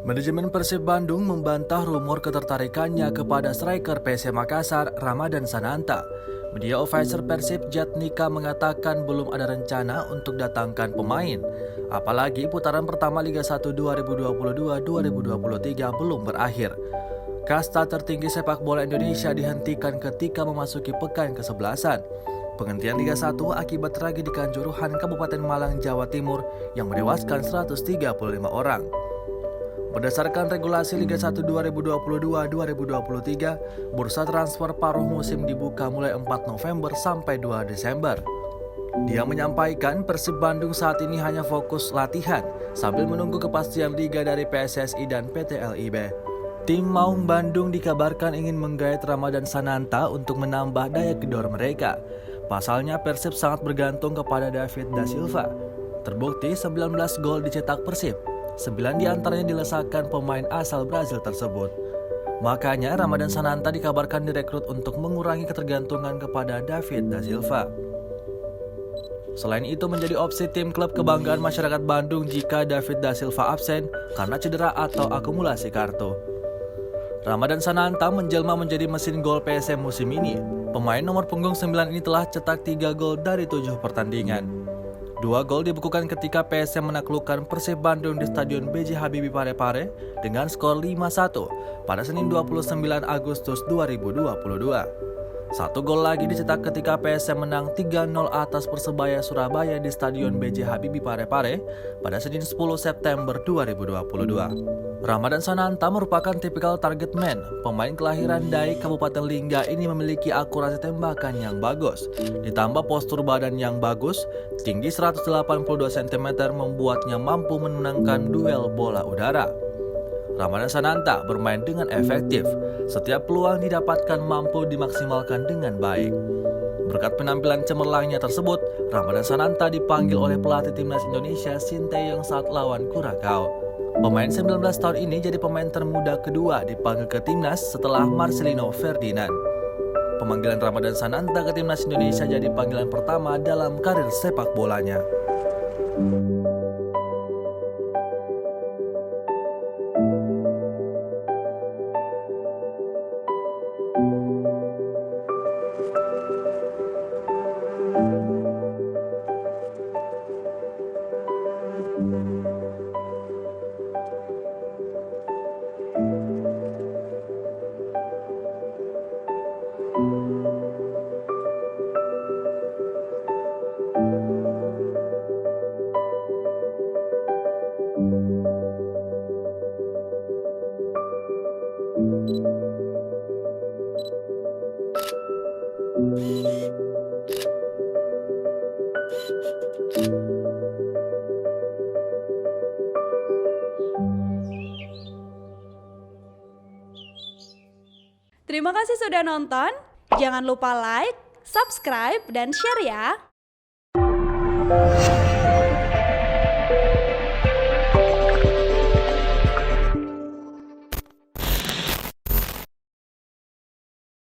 Manajemen Persib Bandung membantah rumor ketertarikannya kepada striker PSM Makassar, Ramadan Sananta. Media Officer Persib Jatnika mengatakan belum ada rencana untuk datangkan pemain. Apalagi putaran pertama Liga 1 2022-2023 belum berakhir. Kasta tertinggi sepak bola Indonesia dihentikan ketika memasuki pekan ke-11. Penghentian Liga 1 akibat tragedi Kanjuruhan Kabupaten Malang, Jawa Timur yang menewaskan 135 orang. Berdasarkan regulasi Liga 1 2022-2023, bursa transfer paruh musim dibuka mulai 4 November sampai 2 Desember. Dia menyampaikan Persib Bandung saat ini hanya fokus latihan sambil menunggu kepastian liga dari PSSI dan PT LIB. Tim Maung Bandung dikabarkan ingin menggait Ramadan Sananta untuk menambah daya gedor mereka. Pasalnya Persib sangat bergantung kepada David da Silva. Terbukti 19 gol dicetak Persib. 9 diantaranya dilesakan pemain asal Brazil tersebut. Makanya Ramadan Sananta dikabarkan direkrut untuk mengurangi ketergantungan kepada David da Silva. Selain itu menjadi opsi tim klub kebanggaan masyarakat Bandung jika David da Silva absen karena cedera atau akumulasi kartu. Ramadan Sananta menjelma menjadi mesin gol PSM musim ini. Pemain nomor punggung 9 ini telah cetak 3 gol dari 7 pertandingan. 2 gol dibukukan ketika PSM menaklukkan Persib Bandung di Stadion B.J. Habibie Parepare dengan skor 5-1 pada Senin 29 Agustus 2022. 1 gol lagi dicetak ketika PSM menang 3-0 atas Persebaya Surabaya di Stadion B.J. Habibie Parepare pada Senin 10 September 2022. Ramadan Sananta merupakan tipikal target man. Pemain kelahiran Daik Kabupaten Lingga ini memiliki akurasi tembakan yang bagus. Ditambah postur badan yang bagus, tinggi 182 cm membuatnya mampu memenangkan duel bola udara. Ramadan Sananta bermain dengan efektif. Setiap peluang didapatkan mampu dimaksimalkan dengan baik. Berkat penampilan cemerlangnya tersebut, Ramadan Sananta dipanggil oleh pelatih timnas Indonesia Sinteyong saat lawan Curaçao. Pemain 19 tahun ini jadi pemain termuda kedua dipanggil ke timnas setelah Marcelino Ferdinand. Pemanggilan Ramadan Sananta ke timnas Indonesia jadi panggilan pertama dalam karir sepak bolanya. Terima kasih sudah nonton. Jangan lupa like, subscribe, dan share ya.